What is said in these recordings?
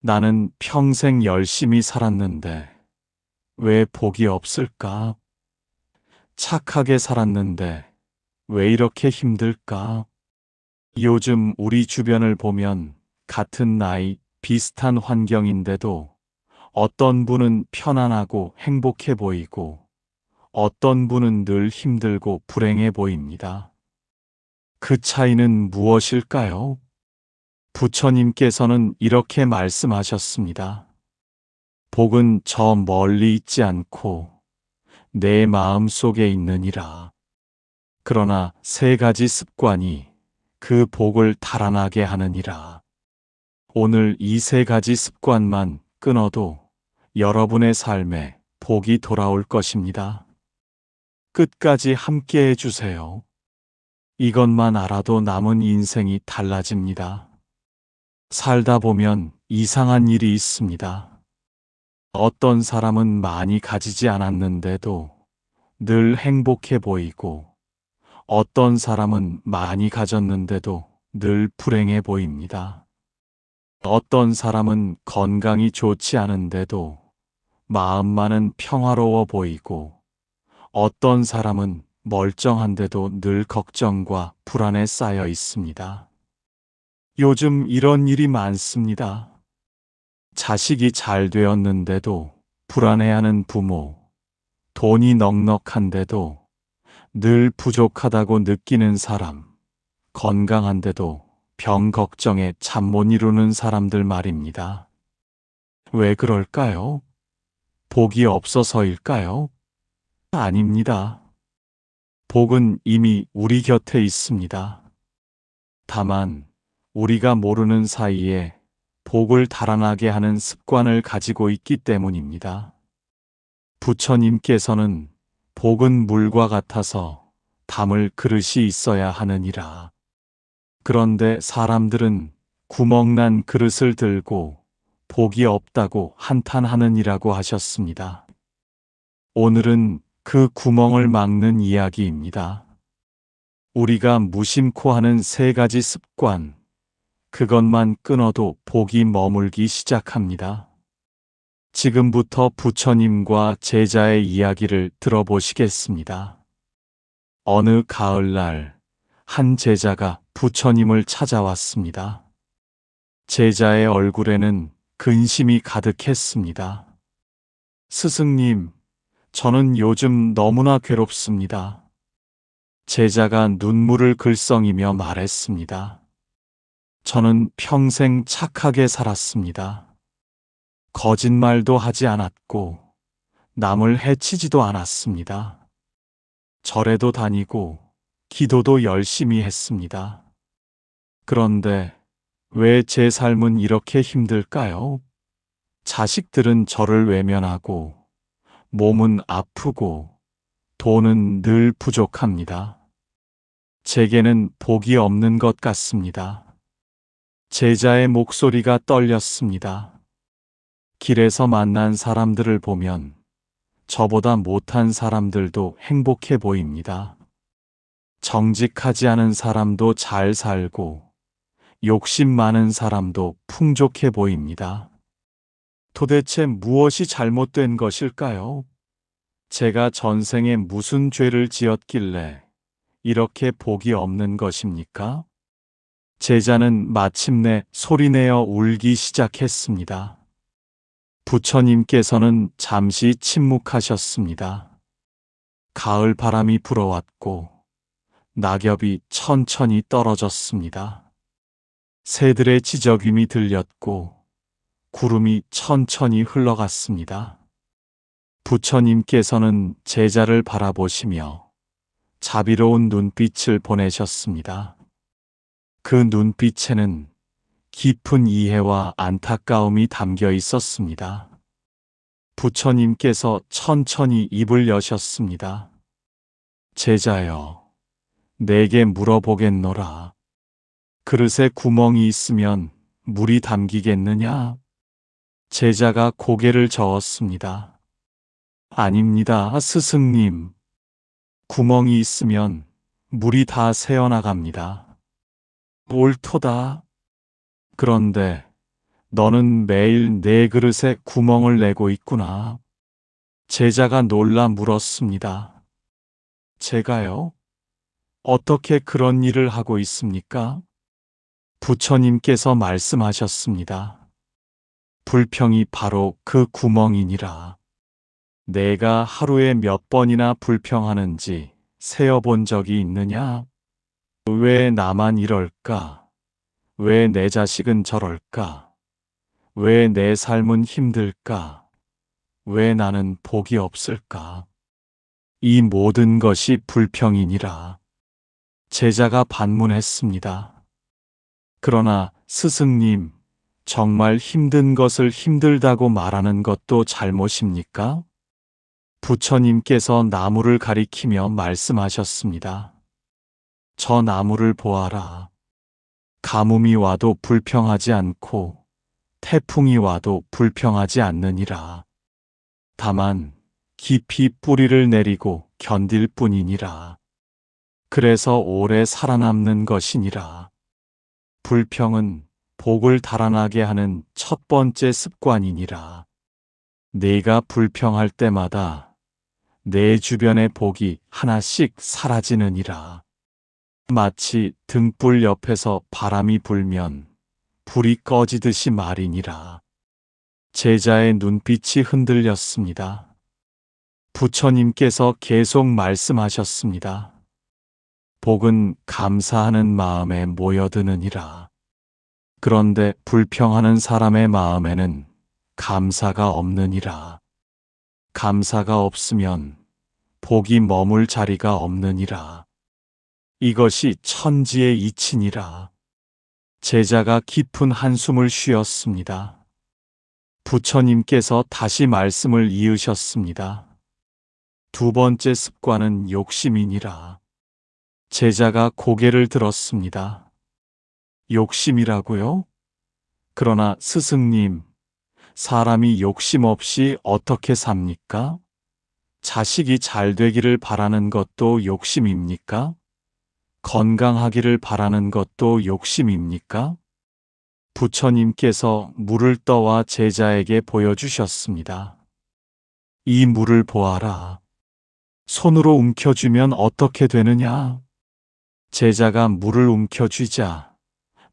나는 평생 열심히 살았는데 왜 복이 없을까? 착하게 살았는데 왜 이렇게 힘들까? 요즘 우리 주변을 보면 같은 나이, 비슷한 환경인데도 어떤 분은 편안하고 행복해 보이고 어떤 분은 늘 힘들고 불행해 보입니다. 그 차이는 무엇일까요? 부처님께서는 이렇게 말씀하셨습니다. 복은 저 멀리 있지 않고 내 마음 속에 있느니라. 그러나 세 가지 습관이 그 복을 달아나게 하느니라. 오늘 이 세 가지 습관만 끊어도 여러분의 삶에 복이 돌아올 것입니다. 끝까지 함께 해주세요. 이것만 알아도 남은 인생이 달라집니다. 살다 보면 이상한 일이 있습니다. 어떤 사람은 많이 가지지 않았는데도 늘 행복해 보이고 어떤 사람은 많이 가졌는데도 늘 불행해 보입니다. 어떤 사람은 건강이 좋지 않은데도 마음만은 평화로워 보이고 어떤 사람은 멀쩡한데도 늘 걱정과 불안에 쌓여 있습니다. 요즘 이런 일이 많습니다. 자식이 잘 되었는데도 불안해하는 부모, 돈이 넉넉한데도 늘 부족하다고 느끼는 사람, 건강한데도 병 걱정에 잠 못 이루는 사람들 말입니다. 왜 그럴까요? 복이 없어서일까요? 아닙니다. 복은 이미 우리 곁에 있습니다. 다만 우리가 모르는 사이에 복을 달아나게 하는 습관을 가지고 있기 때문입니다. 부처님께서는 복은 물과 같아서 담을 그릇이 있어야 하느니라. 그런데 사람들은 구멍난 그릇을 들고 복이 없다고 한탄하느니라고 하셨습니다. 오늘은 그 구멍을 막는 이야기입니다. 우리가 무심코 하는 세 가지 습관, 그것만 끊어도 복이 머물기 시작합니다. 지금부터 부처님과 제자의 이야기를 들어보시겠습니다. 어느 가을날, 한 제자가 부처님을 찾아왔습니다. 제자의 얼굴에는 근심이 가득했습니다. 스승님, 저는 요즘 너무나 괴롭습니다. 제자가 눈물을 글썽이며 말했습니다. 저는 평생 착하게 살았습니다. 거짓말도 하지 않았고 남을 해치지도 않았습니다. 절에도 다니고 기도도 열심히 했습니다. 그런데 왜 제 삶은 이렇게 힘들까요? 자식들은 저를 외면하고 몸은 아프고 돈은 늘 부족합니다. 제게는 복이 없는 것 같습니다. 제자의 목소리가 떨렸습니다. 길에서 만난 사람들을 보면 저보다 못한 사람들도 행복해 보입니다. 정직하지 않은 사람도 잘 살고 욕심 많은 사람도 풍족해 보입니다. 도대체 무엇이 잘못된 것일까요? 제가 전생에 무슨 죄를 지었길래 이렇게 복이 없는 것입니까? 제자는 마침내 소리내어 울기 시작했습니다. 부처님께서는 잠시 침묵하셨습니다. 가을 바람이 불어왔고 낙엽이 천천히 떨어졌습니다. 새들의 지저귀이 들렸고 구름이 천천히 흘러갔습니다. 부처님께서는 제자를 바라보시며 자비로운 눈빛을 보내셨습니다. 그 눈빛에는 깊은 이해와 안타까움이 담겨 있었습니다. 부처님께서 천천히 입을 여셨습니다. 제자여, 내게 물어보겠노라. 그릇에 구멍이 있으면 물이 담기겠느냐? 제자가 고개를 저었습니다. 아닙니다, 스승님. 구멍이 있으면 물이 다 새어나갑니다. 옳도다. 그런데 너는 매일 내 그릇에 구멍을 내고 있구나. 제자가 놀라 물었습니다. 제가요? 어떻게 그런 일을 하고 있습니까? 부처님께서 말씀하셨습니다. 불평이 바로 그 구멍이니라. 내가 하루에 몇 번이나 불평하는지 세어본 적이 있느냐? 왜 나만 이럴까? 왜 내 자식은 저럴까? 왜 내 삶은 힘들까? 왜 나는 복이 없을까? 이 모든 것이 불평이니라. 제자가 반문했습니다. 그러나 스승님, 정말 힘든 것을 힘들다고 말하는 것도 잘못입니까? 부처님께서 나무를 가리키며 말씀하셨습니다. 저 나무를 보아라. 가뭄이 와도 불평하지 않고 태풍이 와도 불평하지 않느니라. 다만 깊이 뿌리를 내리고 견딜 뿐이니라. 그래서 오래 살아남는 것이니라. 불평은 복을 달아나게 하는 첫 번째 습관이니라. 내가 불평할 때마다 내 주변의 복이 하나씩 사라지느니라. 마치 등불 옆에서 바람이 불면 불이 꺼지듯이 말이니라. 제자의 눈빛이 흔들렸습니다. 부처님께서 계속 말씀하셨습니다. 복은 감사하는 마음에 모여드느니라. 그런데 불평하는 사람의 마음에는 감사가 없느니라. 감사가 없으면 복이 머물 자리가 없느니라. 이것이 천지의 이치니라. 제자가 깊은 한숨을 쉬었습니다. 부처님께서 다시 말씀을 이으셨습니다. 두 번째 습관은 욕심이니라. 제자가 고개를 들었습니다. 욕심이라고요? 그러나 스승님, 사람이 욕심 없이 어떻게 삽니까? 자식이 잘 되기를 바라는 것도 욕심입니까? 건강하기를 바라는 것도 욕심입니까? 부처님께서 물을 떠와 제자에게 보여주셨습니다. 이 물을 보아라. 손으로 움켜쥐면 어떻게 되느냐? 제자가 물을 움켜쥐자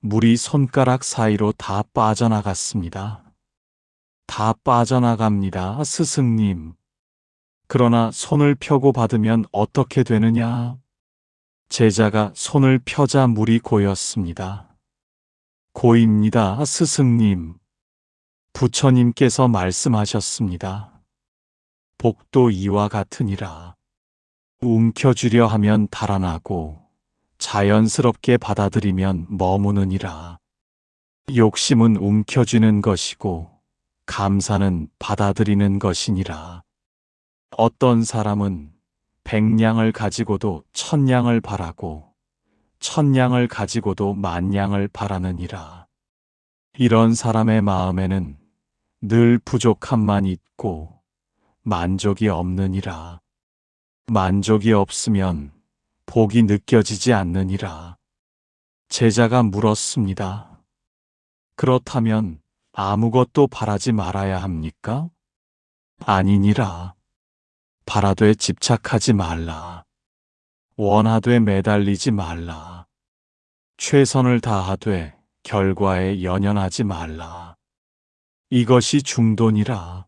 물이 손가락 사이로 다 빠져나갔습니다. 다 빠져나갑니다, 스승님. 그러나 손을 펴고 받으면 어떻게 되느냐? 제자가 손을 펴자 물이 고였습니다. 고입니다, 스승님. 부처님께서 말씀하셨습니다. 복도 이와 같으니라. 움켜쥐려 하면 달아나고 자연스럽게 받아들이면 머무느니라. 욕심은 움켜쥐는 것이고 감사는 받아들이는 것이니라. 어떤 사람은 100냥을 가지고도 1000냥을 바라고 1000냥을 가지고도 10,000냥을 바라느니라. 이런 사람의 마음에는 늘 부족함만 있고 만족이 없느니라. 만족이 없으면 복이 느껴지지 않느니라. 제자가 물었습니다. 그렇다면 아무것도 바라지 말아야 합니까? 아니니라. 바라되 집착하지 말라. 원하되 매달리지 말라. 최선을 다하되 결과에 연연하지 말라. 이것이 중도니라.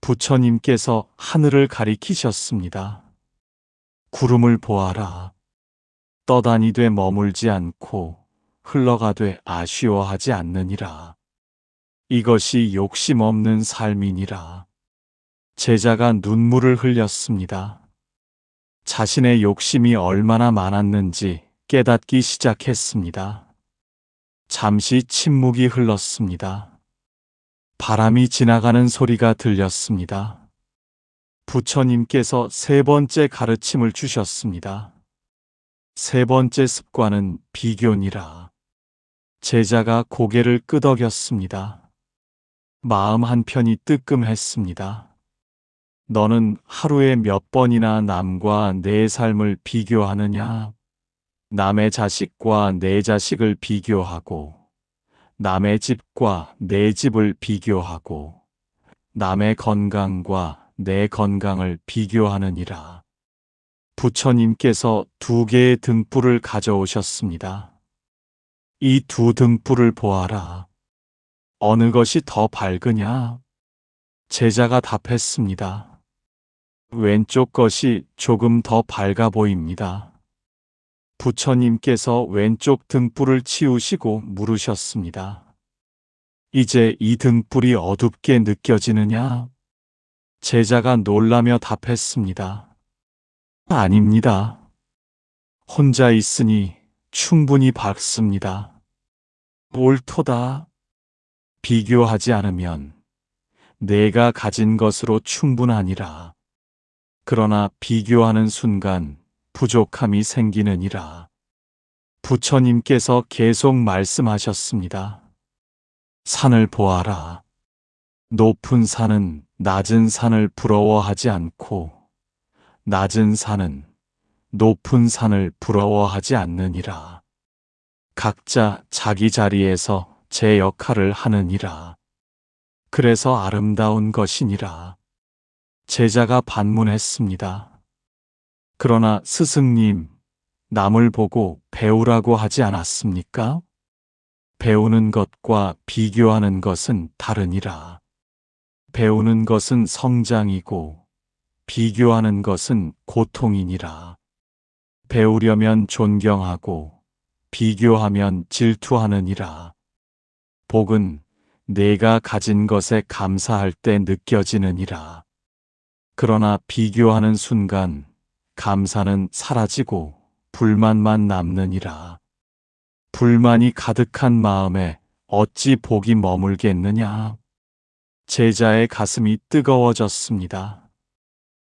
부처님께서 하늘을 가리키셨습니다. 구름을 보아라. 떠다니되 머물지 않고 흘러가되 아쉬워하지 않느니라. 이것이 욕심 없는 삶이니라. 제자가 눈물을 흘렸습니다. 자신의 욕심이 얼마나 많았는지 깨닫기 시작했습니다. 잠시 침묵이 흘렀습니다. 바람이 지나가는 소리가 들렸습니다. 부처님께서 세 번째 가르침을 주셨습니다. 세 번째 습관은 비교니라. 제자가 고개를 끄덕였습니다. 마음 한편이 뜨끔했습니다. 너는 하루에 몇 번이나 남과 내 삶을 비교하느냐? 남의 자식과 내 자식을 비교하고 남의 집과 내 집을 비교하고 남의 건강과 내 건강을 비교하느니라. 부처님께서 2개의 등불을 가져오셨습니다. 이 2등불을 보아라. 어느 것이 더 밝으냐? 제자가 답했습니다. 왼쪽 것이 조금 더 밝아 보입니다. 부처님께서 왼쪽 등불을 치우시고 물으셨습니다. 이제 이 등불이 어둡게 느껴지느냐? 제자가 놀라며 답했습니다. 아닙니다. 혼자 있으니 충분히 밝습니다. 옳도다. 비교하지 않으면 내가 가진 것으로 충분하니라. 그러나 비교하는 순간 부족함이 생기느니라. 부처님께서 계속 말씀하셨습니다. 산을 보아라. 높은 산은 낮은 산을 부러워하지 않고 낮은 산은 높은 산을 부러워하지 않느니라. 각자 자기 자리에서 제 역할을 하느니라. 그래서 아름다운 것이니라. 제자가 반문했습니다. 그러나 스승님, 남을 보고 배우라고 하지 않았습니까? 배우는 것과 비교하는 것은 다르니라. 배우는 것은 성장이고 비교하는 것은 고통이니라. 배우려면 존경하고 비교하면 질투하느니라. 복은 내가 가진 것에 감사할 때 느껴지느니라. 그러나 비교하는 순간 감사는 사라지고 불만만 남느니라. 불만이 가득한 마음에 어찌 복이 머물겠느냐? 제자의 가슴이 뜨거워졌습니다.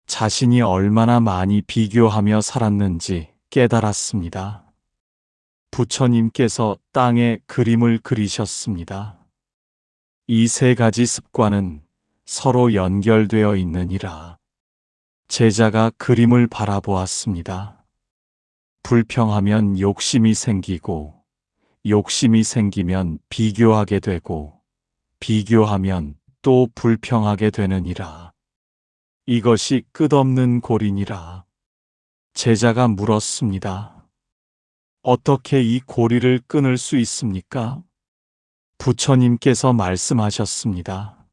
자신이 얼마나 많이 비교하며 살았는지 깨달았습니다. 부처님께서 땅에 그림을 그리셨습니다. 이 3가지 습관은 서로 연결되어 있느니라. 제자가 그림을 바라보았습니다. 불평하면 욕심이 생기고, 욕심이 생기면 비교하게 되고, 비교하면 또 불평하게 되느니라. 이것이 끝없는 고리니라. 제자가 물었습니다. 어떻게 이 고리를 끊을 수 있습니까? 부처님께서 말씀하셨습니다.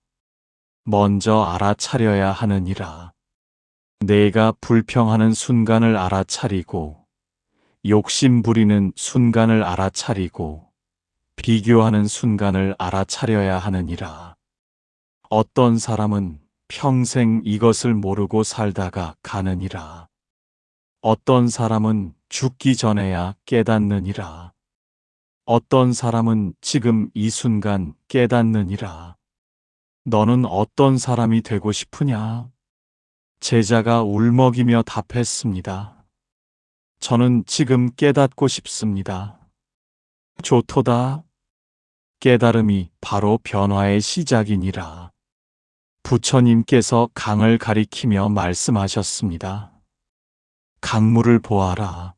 먼저 알아차려야 하느니라. 내가 불평하는 순간을 알아차리고, 욕심 부리는 순간을 알아차리고, 비교하는 순간을 알아차려야 하느니라. 어떤 사람은 평생 이것을 모르고 살다가 가느니라. 어떤 사람은 죽기 전에야 깨닫느니라. 어떤 사람은 지금 이 순간 깨닫느니라. 너는 어떤 사람이 되고 싶으냐? 제자가 울먹이며 답했습니다. 저는 지금 깨닫고 싶습니다. 좋도다. 깨달음이 바로 변화의 시작이니라. 부처님께서 강을 가리키며 말씀하셨습니다. 강물을 보아라.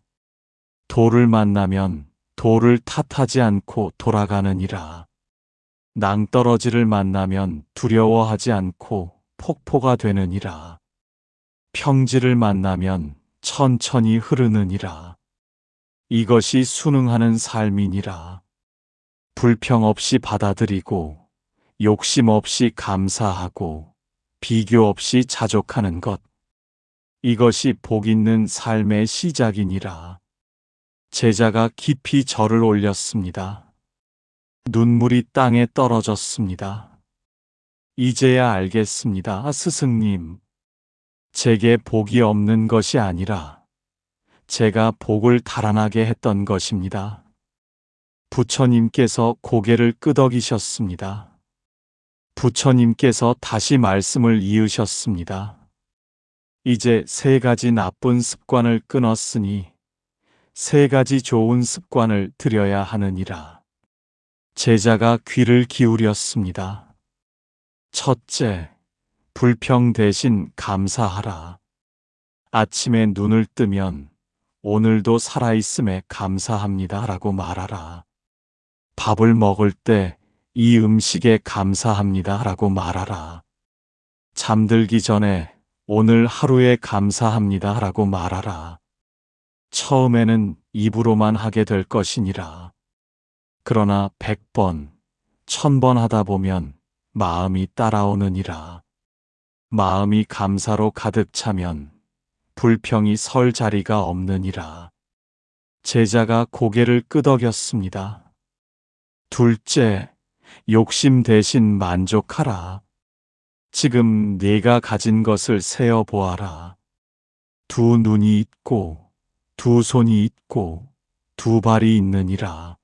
돌을 만나면 돌을 탓하지 않고 돌아가느니라. 낭떠러지를 만나면 두려워하지 않고 폭포가 되느니라. 평지를 만나면 천천히 흐르느니라. 이것이 순응하는 삶이니라. 불평 없이 받아들이고 욕심 없이 감사하고 비교 없이 자족하는 것. 이것이 복 있는 삶의 시작이니라. 제자가 깊이 절을 올렸습니다. 눈물이 땅에 떨어졌습니다. 이제야 알겠습니다, 스승님. 제게 복이 없는 것이 아니라 제가 복을 달아나게 했던 것입니다. 부처님께서 고개를 끄덕이셨습니다. 부처님께서 다시 말씀을 이으셨습니다. 이제 3가지 나쁜 습관을 끊었으니 3가지 좋은 습관을 들여야 하느니라. 제자가 귀를 기울였습니다. 첫째, 불평 대신 감사하라. 아침에 눈을 뜨면 오늘도 살아있음에 감사합니다 라고 말하라. 밥을 먹을 때 이 음식에 감사합니다 라고 말하라. 잠들기 전에 오늘 하루에 감사합니다 라고 말하라. 처음에는 입으로만 하게 될 것이니라. 그러나 100번, 1000번 하다 보면 마음이 따라오느니라. 마음이 감사로 가득 차면 불평이 설 자리가 없느니라. 제자가 고개를 끄덕였습니다. 둘째, 욕심 대신 만족하라. 지금 네가 가진 것을 세어 보아라. 두 눈이 있고, 두 손이 있고, 두 발이 있느니라.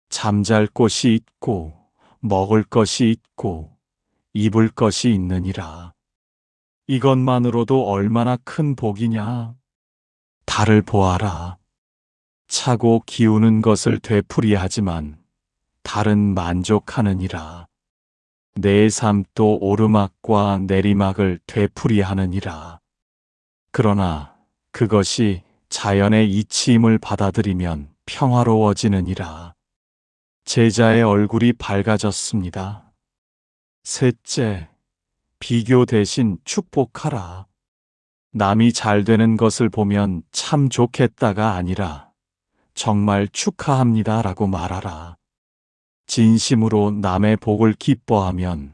잠잘 곳이 있고, 먹을 것이 있고, 입을 것이 있느니라. 이것만으로도 얼마나 큰 복이냐. 달을 보아라. 차고 기우는 것을 되풀이하지만 달은 만족하느니라. 내 삶도 오르막과 내리막을 되풀이하느니라. 그러나 그것이 자연의 이치임을 받아들이면 평화로워지느니라. 제자의 얼굴이 밝아졌습니다. 셋째, 비교 대신 축복하라. 남이 잘 되는 것을 보면 참 좋겠다가 아니라 정말 축하합니다 라고 말하라. 진심으로 남의 복을 기뻐하면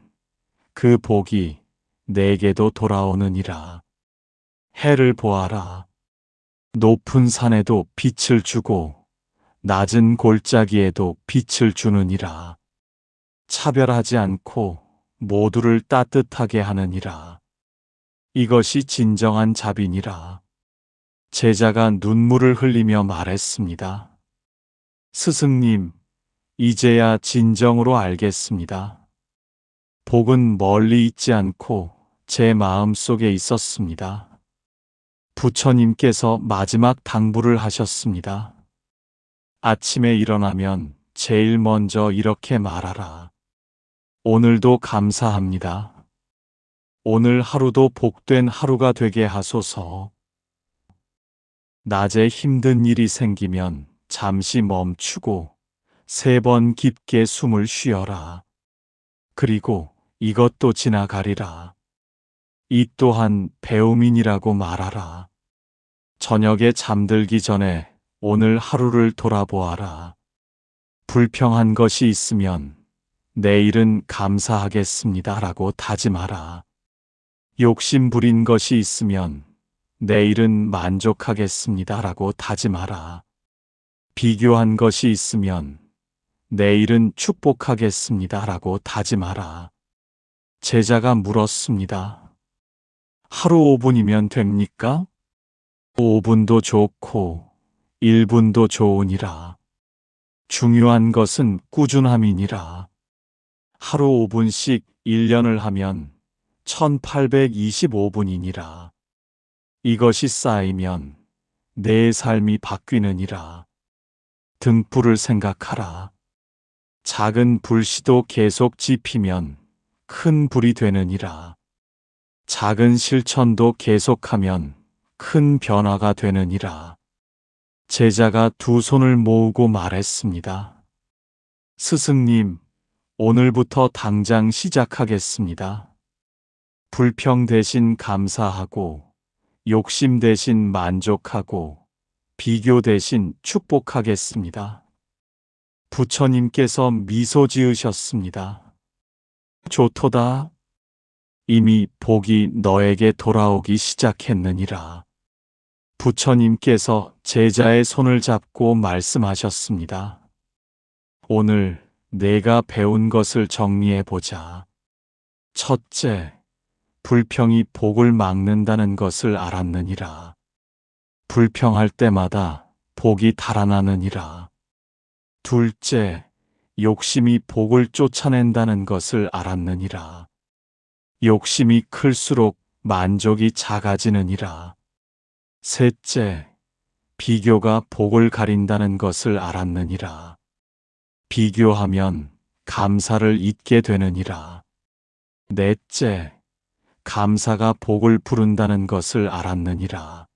그 복이 내게도 돌아오느니라. 해를 보아라. 높은 산에도 빛을 주고 낮은 골짜기에도 빛을 주느니라. 차별하지 않고 모두를 따뜻하게 하느니라. 이것이 진정한 자비니라. 제자가 눈물을 흘리며 말했습니다. 스승님, 이제야 진정으로 알겠습니다. 복은 멀리 있지 않고 제 마음 속에 있었습니다. 부처님께서 마지막 당부를 하셨습니다. 아침에 일어나면 제일 먼저 이렇게 말하라. 오늘도 감사합니다. 오늘 하루도 복된 하루가 되게 하소서. 낮에 힘든 일이 생기면 잠시 멈추고 3번 깊게 숨을 쉬어라. 그리고 이것도 지나가리라. 이 또한 배움이니라고 말하라. 저녁에 잠들기 전에 오늘 하루를 돌아보아라. 불평한 것이 있으면 내일은 감사하겠습니다 라고 다짐하라. 욕심 부린 것이 있으면 내일은 만족하겠습니다 라고 다짐하라. 비교한 것이 있으면 내일은 축복하겠습니다 라고 다짐하라. 제자가 물었습니다. 하루 5분이면 됩니까? 5분도 좋고 1분도 좋으니라. 중요한 것은 꾸준함이니라. 하루 5분씩 1년을 하면 1825분이니라. 이것이 쌓이면 내 삶이 바뀌느니라. 등불을 생각하라. 작은 불씨도 계속 지피면 큰 불이 되느니라. 작은 실천도 계속하면 큰 변화가 되느니라. 제자가 두 손을 모으고 말했습니다. 스승님, 오늘부터 당장 시작하겠습니다. 불평 대신 감사하고, 욕심 대신 만족하고, 비교 대신 축복하겠습니다. 부처님께서 미소 지으셨습니다. 좋도다. 이미 복이 너에게 돌아오기 시작했느니라. 부처님께서 제자의 손을 잡고 말씀하셨습니다. 오늘 내가 배운 것을 정리해 보자. 첫째, 불평이 복을 막는다는 것을 알았느니라. 불평할 때마다 복이 달아나느니라. 둘째, 욕심이 복을 쫓아낸다는 것을 알았느니라. 욕심이 클수록 만족이 작아지느니라. 셋째, 비교가 복을 가린다는 것을 알았느니라. 비교하면 감사를 잊게 되느니라. 넷째, 감사가 복을 부른다는 것을 알았느니라.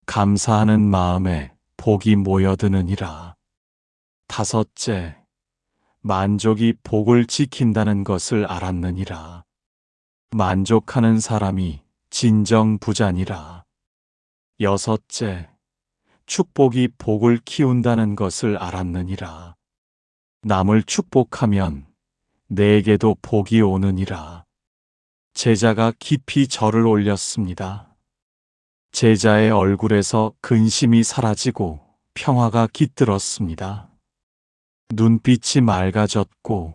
감사하는 마음에 복이 모여드느니라. 다섯째, 만족이 복을 지킨다는 것을 알았느니라. 만족하는 사람이 진정 부자니라. 여섯째, 축복이 복을 키운다는 것을 알았느니라. 남을 축복하면 내게도 복이 오느니라. 제자가 깊이 절을 올렸습니다. 제자의 얼굴에서 근심이 사라지고 평화가 깃들었습니다. 눈빛이 맑아졌고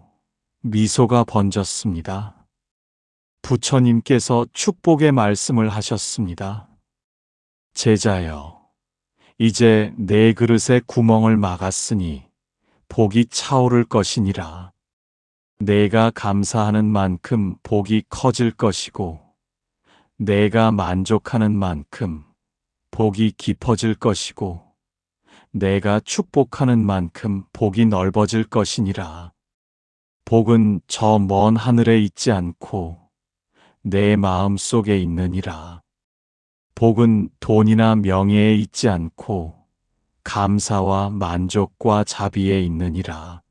미소가 번졌습니다. 부처님께서 축복의 말씀을 하셨습니다. 제자여, 이제 내 그릇에 구멍을 막았으니 복이 차오를 것이니라. 내가 감사하는 만큼 복이 커질 것이고 내가 만족하는 만큼 복이 깊어질 것이고 내가 축복하는 만큼 복이 넓어질 것이니라. 복은 저 먼 하늘에 있지 않고 내 마음 속에 있느니라. 복은 돈이나 명예에 있지 않고 감사와 만족과 자비에 있느니라.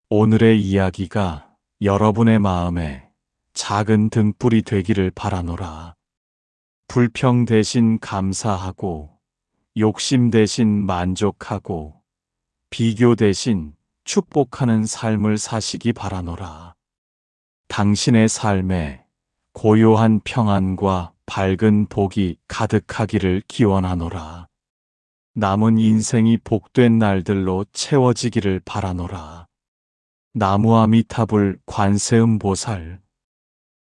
오늘의 이야기가 여러분의 마음에 작은 등불이 되기를 바라노라. 불평 대신 감사하고 욕심 대신 만족하고 비교 대신 축복하는 삶을 사시기 바라노라. 당신의 삶에 고요한 평안과 밝은 복이 가득하기를 기원하노라. 남은 인생이 복된 날들로 채워지기를 바라노라. 나무아미타불 관세음보살